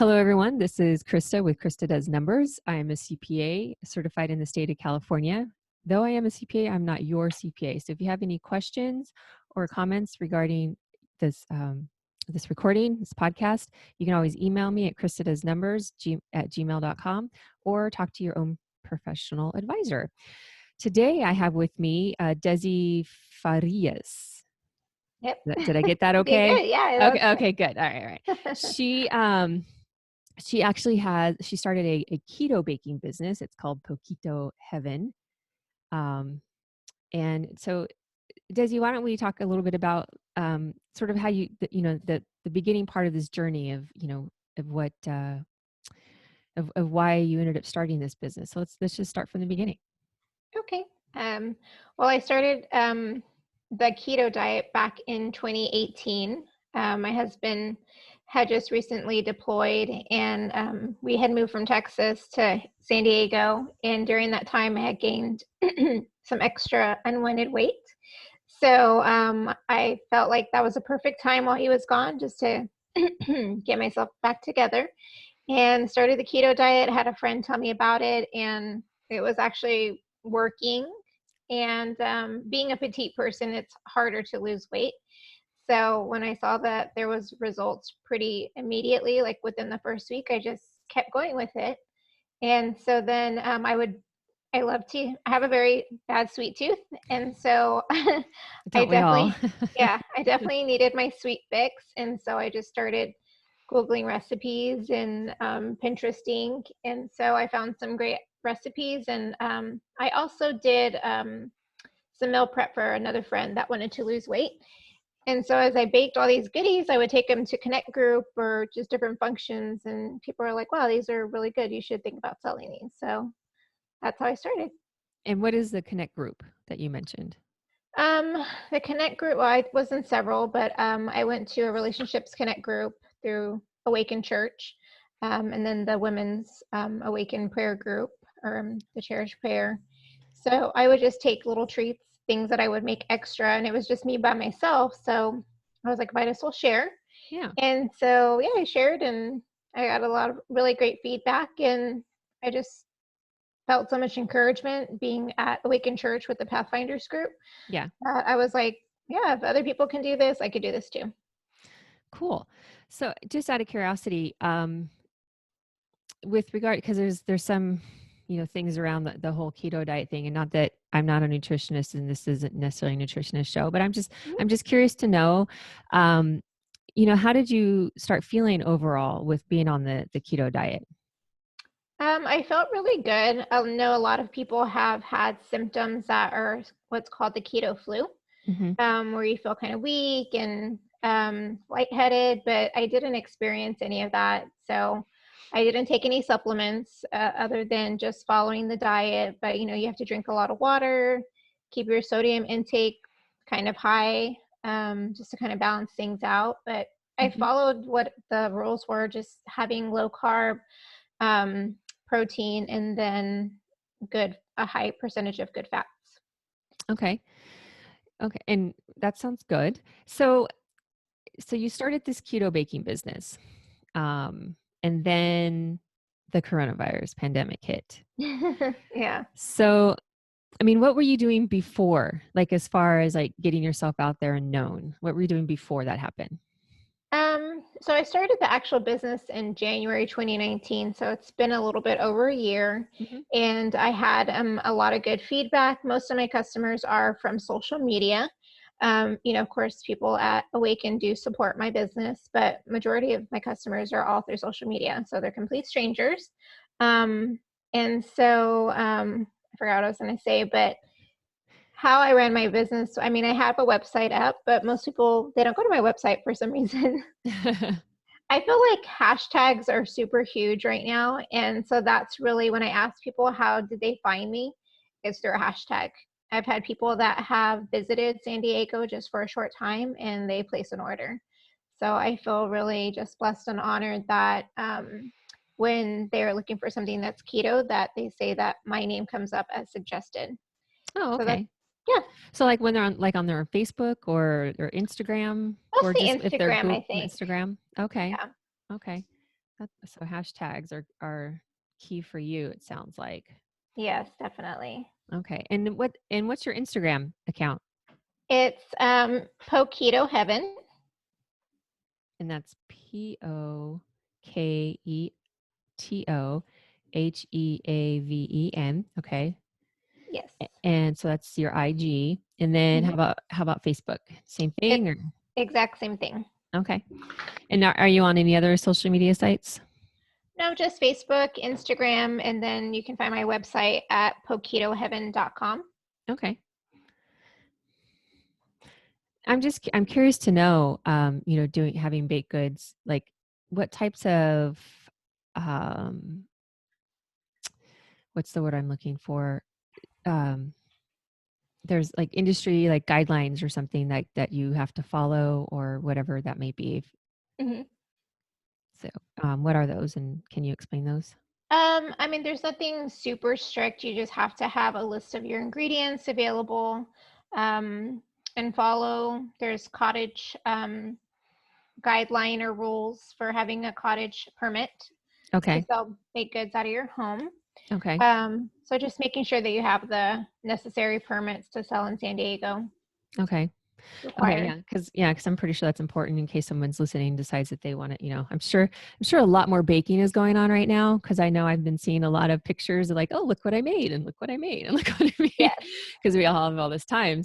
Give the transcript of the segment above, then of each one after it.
Hello, everyone. This is Krista with KristaDoesNumbers. I am a CPA certified in the state of California. Though I am a CPA, I'm not your CPA. So if you have any questions or comments regarding this this recording, this podcast, you can always email me at KristaDoesNumbers@gmail.com or talk to your own professional advisor. Today, I have with me Desi Farias. Yep. Did I get that okay? Good. Yeah. Okay, good. All right. She actually she started a keto baking business. It's called Poquito Heaven. And so, Desi, why don't we talk a little bit about sort of how the beginning part of this journey of what of why you ended up starting this business. So let's just start from the beginning. Okay. Well, I started the keto diet back in 2018. My husband had just recently deployed, and we had moved from Texas to San Diego. And during that time, I had gained some extra unwanted weight. So I felt like that was a perfect time while he was gone just to get myself back together, and started the keto diet. Had a friend tell me about it, and it was actually working. And being a petite person, it's harder to lose weight. So when I saw that there was results pretty immediately, like within the first week, I just kept going with it. And so then I have a very bad sweet tooth. And so I definitely needed my sweet fix. And so I just started Googling recipes and Pinteresting. And so I found some great recipes. And I also did some meal prep for another friend that wanted to lose weight. And so as I baked all these goodies, I would take them to Connect Group or just different functions. And people are like, wow, these are really good. You should think about selling these. So that's how I started. And what is the Connect Group that you mentioned? The Connect Group, well, I was in several, but I went to a relationships Connect Group through Awaken Church, and then the Women's Awaken Prayer Group, or the Cherished Prayer. So I would just take little treats, things that I would make extra, and it was just me by myself. So I was like, might as well share. Yeah. And so, I shared, and I got a lot of really great feedback, and I just felt so much encouragement being at Awaken Church with the Pathfinders group. Yeah. I was like, yeah, if other people can do this, I could do this too. Cool. So just out of curiosity, with regard, because there's some, things around the whole keto diet thing, and not that I'm not a nutritionist and this isn't necessarily a nutritionist show, but I'm just curious to know, how did you start feeling overall with being on the keto diet? I felt really good. I know a lot of people have had symptoms that are what's called the keto flu, where you feel kind of weak and lightheaded, but I didn't experience any of that. So I didn't take any supplements other than just following the diet. But, you have to drink a lot of water, keep your sodium intake kind of high, just to kind of balance things out. But I followed what the rules were, just having low carb, protein, and then a high percentage of good fats. Okay. And that sounds good. So you started this keto baking business, and then the coronavirus pandemic hit. Yeah. So, what were you doing before, like as far as like getting yourself out there and known? What were you doing before that happened? So I started the actual business in January 2019. So it's been a little bit over a year, and I had a lot of good feedback. Most of my customers are from social media. Of course, people at Awaken do support my business, but majority of my customers are all through social media. So they're complete strangers. And so I forgot what I was going to say, but how I ran my business. I have a website up, but most people, they don't go to my website for some reason. I feel like hashtags are super huge right now. And so that's really when I ask people, how did they find me? It's through a hashtag. I've had people that have visited San Diego just for a short time and they place an order. So I feel really just blessed and honored that when they're looking for something that's keto, that they say that my name comes up as suggested. Oh, okay. Yeah. So like when they're on their Facebook or Instagram, Mostly or just Instagram, if they're I think. Instagram. Okay. Yeah. Okay. So hashtags are key for you, it sounds like. Yes, definitely. Okay. What's your Instagram account? It's Poketo Heaven. And that's POKETOHEAVEN. Okay. Yes. And so that's your IG. And then Mhm. how about Facebook? Same thing It's or exact same thing. okay. And are you on any other social media sites? No, just Facebook, Instagram, and then you can find my website at poketoheaven.com. Okay. I'm curious to know, having baked goods, like what types of, um, what's the word I'm looking for? Um, there's like industry like guidelines or something that you have to follow or whatever that may be. Mhm. So, what are those, and can you explain those? I mean, there's nothing super strict. You just have to have a list of your ingredients available, um, and follow. There's cottage guideline or rules for having a cottage permit to Okay. sell baked goods out of your home. Okay. So just making sure that you have the necessary permits to sell in San Diego Okay. Okay, required. because I'm pretty sure that's important in case someone's listening and decides that they want to, I'm sure a lot more baking is going on right now because I know I've been seeing a lot of pictures of like, oh, look what I made and look what I made and look what I made Yes. because we all have all this time.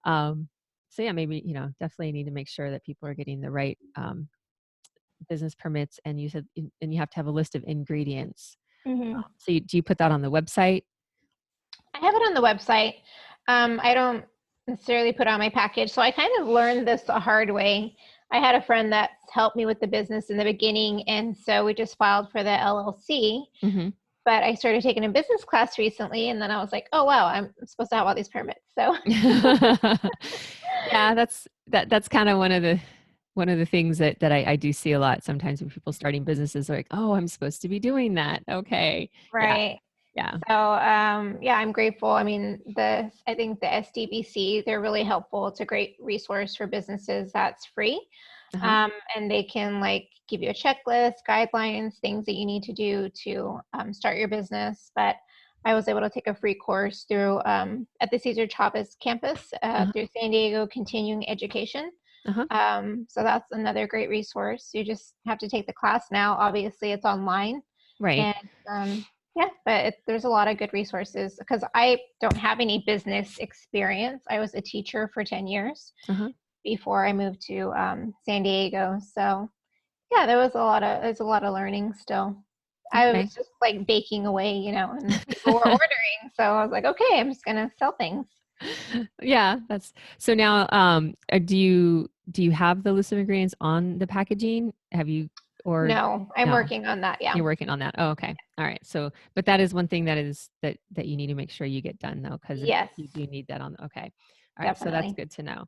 Um, so yeah, maybe, definitely need to make sure that people are getting the right business permits and you said, and you have to have a list of ingredients. Hmm. So do you put that on the website? I have it on the website. I don't necessarily put on my package. So I kind of learned this the hard way. I had a friend that helped me with the business in the beginning. And so we just filed for the LLC. Mm-hmm. But I started taking a business class recently. And then I was like, oh, wow, I'm supposed to have all these permits. So, Yeah, that's kind of one of the things that I do see a lot sometimes when people starting businesses are like, oh, I'm supposed to be doing that. Okay. Yeah. right. Yeah. So, yeah, I'm grateful. I mean, I think the SDBC, they're really helpful. It's a great resource for businesses that's free. Uh-huh. And they can like give you a checklist, guidelines, things that you need to do to start your business. But I was able to take a free course through at the Cesar Chavez campus Uh-huh. through San Diego Continuing Education. Uh-huh. So that's another great resource. You just have to take the class now. Obviously, it's online. Right. And yeah, but there's a lot of good resources because I don't have any business experience. I was a teacher for 10 years Uh-huh. before I moved to San Diego. So yeah, there's a lot of learning still. I was Okay. just like baking away, and people were ordering. So I was like, okay, I'm just gonna sell things. Yeah, that's so now do you have the list of ingredients on the packaging? Have you or No, I'm no? working on that. Yeah, You're working on that. Oh, okay. All right. So, but that is one thing that you need to make sure you get done though, because yes, you do need that on. Okay. All right. So that's definitely. good to know.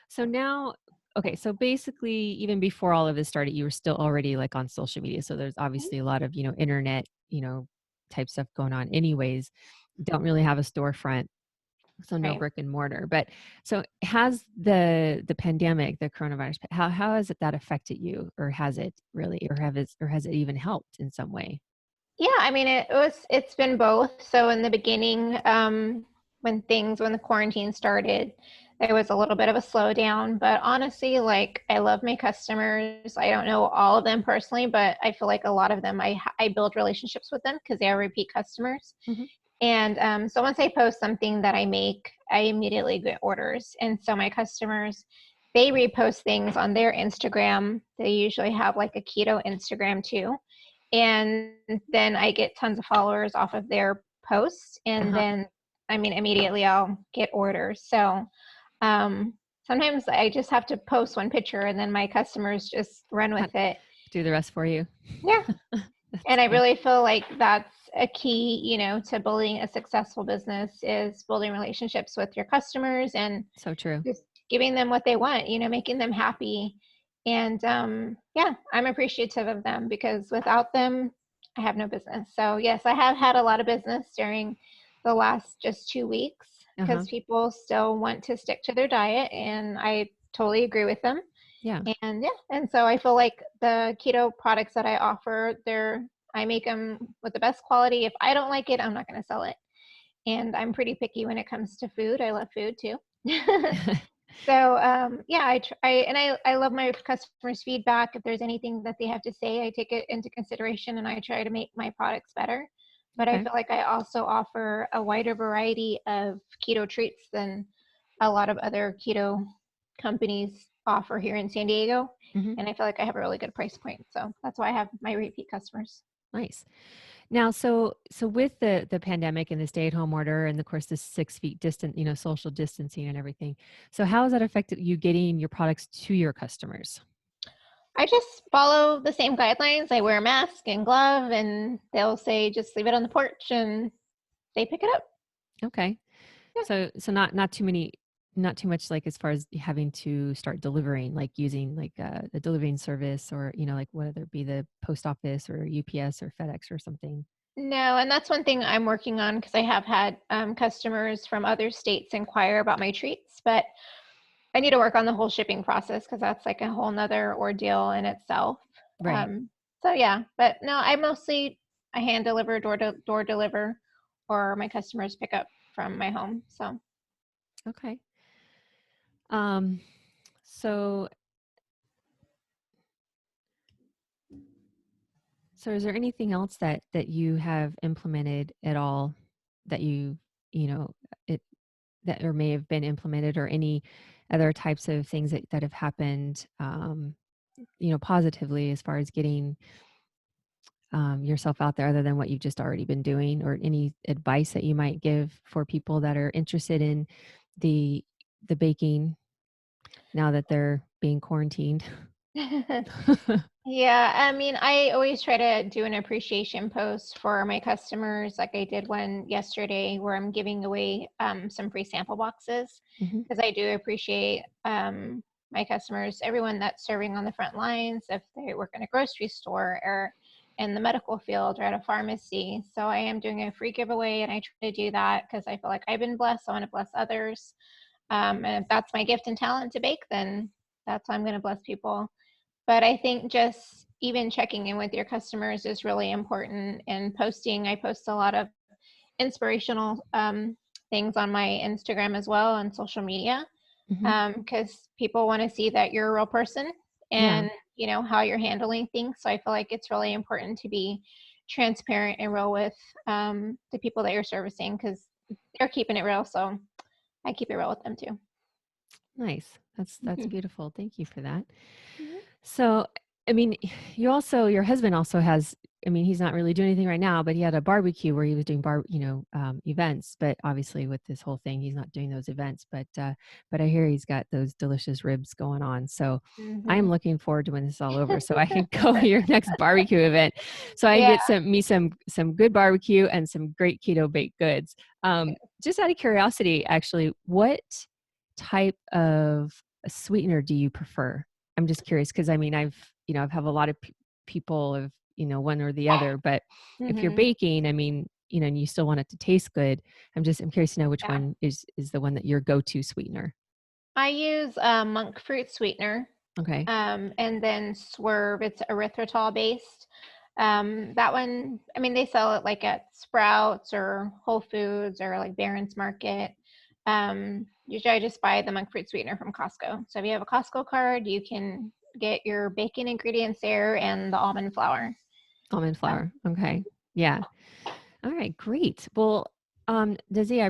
So now, okay. So basically, even before all of this started, you were still already like on social media. So there's obviously a lot of, internet, type stuff going on anyways. Don't really have a storefront. So no Right. brick and mortar, but so has the pandemic, the coronavirus, how has that affected you, or has it really, or has it even helped in some way? Yeah, I mean it's been both. So in the beginning, when the quarantine started, there was a little bit of a slowdown, but honestly, like I love my customers. I don't know all of them personally, but I feel like a lot of them I build relationships with them because they are repeat customers. Hmm. And so once I post something that I make, I immediately get orders. And so my customers, they repost things on their Instagram. They usually have like a keto Instagram too. And then I get tons of followers off of their posts. And Uh-huh. then, I mean, immediately I'll get orders. So um, sometimes I just have to post one picture and then my customers just run Kind with it. of do the rest for you. Yeah. That's And I good. really feel like that's a key, to building a successful business is building relationships with your customers and So true. just giving them what they want, making them happy. And yeah, I'm appreciative of them because without them, I have no business. So yes, I have had a lot of business during the last just 2 weeks Uh-huh. because people still want to stick to their diet, and I totally agree with them. Yeah. And and so I feel like the keto products that I offer, I make them with the best quality. If I don't like it, I'm not going to sell it. And I'm pretty picky when it comes to food. I love food too. So yeah, I love my customers' feedback. If there's anything that they have to say, I take it into consideration and I try to make my products better. But I Okay. feel like I also offer a wider variety of keto treats than a lot of other keto companies offer here in San Diego. Hmm. And I feel like I have a really good price point. So that's why I have my repeat customers. Nice. Now, so with the pandemic and the stay-at-home order, and of course the 6 feet distance, social distancing and everything. So how has that affected you getting your products to your customers? I just follow the same guidelines. I wear a mask and glove, and they'll say just leave it on the porch, and they pick it up. Okay. Yeah. So not too much like as far as having to start delivering, like using like the delivering service, or like whether it be the post office or UPS or FedEx or something. No, and that's one thing I'm working on because I have had customers from other states inquire about my treats, but I need to work on the whole shipping process because that's like a whole nother ordeal in itself. Right. Um, so yeah, but no, I hand deliver, door deliver, or my customers pick up from my home. So Okay. Um, so So is there anything else that you have implemented at all that you know, it that or may have been implemented, or any other types of things that have happened, positively as far as getting yourself out there, other than what you've just already been doing, or any advice that you might give for people that are interested in the the baking now that they're being quarantined? yeah, I mean, I always try to do an appreciation post for my customers, like I did one yesterday where I'm giving away some free sample boxes Hmm. because I do appreciate my customers, everyone that's serving on the front lines, if they work in a grocery store or in the medical field or at a pharmacy. So I am doing a free giveaway, and I try to do that because I feel like I've been blessed. I want to bless others. And if that's my gift and talent to bake, then that's how I'm going to bless people. But I think just even checking in with your customers is really important. And I post a lot of inspirational things on my Instagram as well, on social media, Hmm. because people want to see that you're a real person Yeah. and how you're handling things. So I feel like it's really important to be transparent and real with the people that you're servicing because they're keeping it real. So I keep it real with them too. Nice. That's Mhm. beautiful. Thank you for that. Mhm. So, I mean, your husband also has, I mean, he's not really doing anything right now, but he had a barbecue where he was doing events. But obviously, with this whole thing, he's not doing those events. But I hear he's got those delicious ribs going on. So I am Mhm. looking forward to when this is all over, so I can go to your next barbecue event, so I can Yeah. get some good barbecue and some great keto baked goods. Just out of curiosity, actually, what type of sweetener do you prefer? I'm just curious because I mean, I've have a lot of people of, one or the other, but if you're Mhm. baking, I mean, and you still want it to taste good, I'm curious to know which Yeah. one is the one that your go-to sweetener. I use monk fruit sweetener, Okay. and then Swerve. It's erythritol based. That one, I mean, they sell it like at Sprouts or Whole Foods or like Barron's Market. Usually, I just buy the monk fruit sweetener from Costco. So if you have a Costco card, you can get your baking ingredients there and the almond flour. Almond So, flour. Okay. Yeah. All right, great. Well, Desi,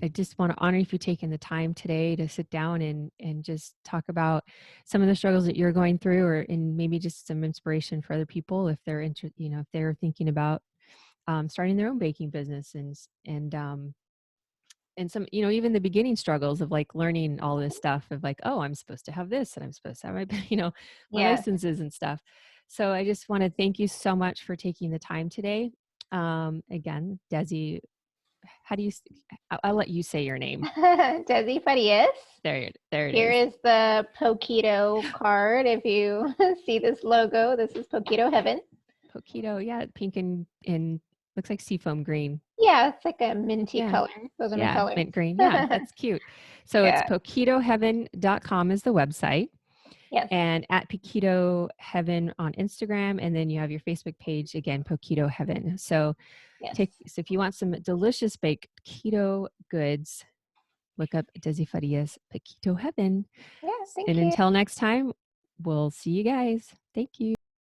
I just want to honor you for taking the time today to sit down and just talk about some of the struggles that you're going through, or and maybe just some inspiration for other people if they're if they're thinking about starting their own baking business, and some, even the beginning struggles of like learning all this stuff of like, oh, I'm supposed to have this and I'm supposed to have my, my yes. licenses and stuff. So I just want to thank you so much for taking the time today. Again, Desi, how do you, I'll let you say your name. Desi Farias. There it Here is. is the Poquito card. If you see this logo, this is Poquito Heaven. Poquito. Yeah. Pink and looks like seafoam green. Yeah, it's like a minty Yeah. color. Those are my Yeah. colors. Mint green. Yeah. That's cute. So it's Yeah. poquitoheaven.com is the website. Yes. and at Pequito Heaven on Instagram. And then you have your Facebook page, again, Pequito Heaven. So Yes. so if you want some delicious baked keto goods, look up Desi Farias Pequito Heaven. Yeah. Thank And you. until next time, we'll see you guys. Thank you.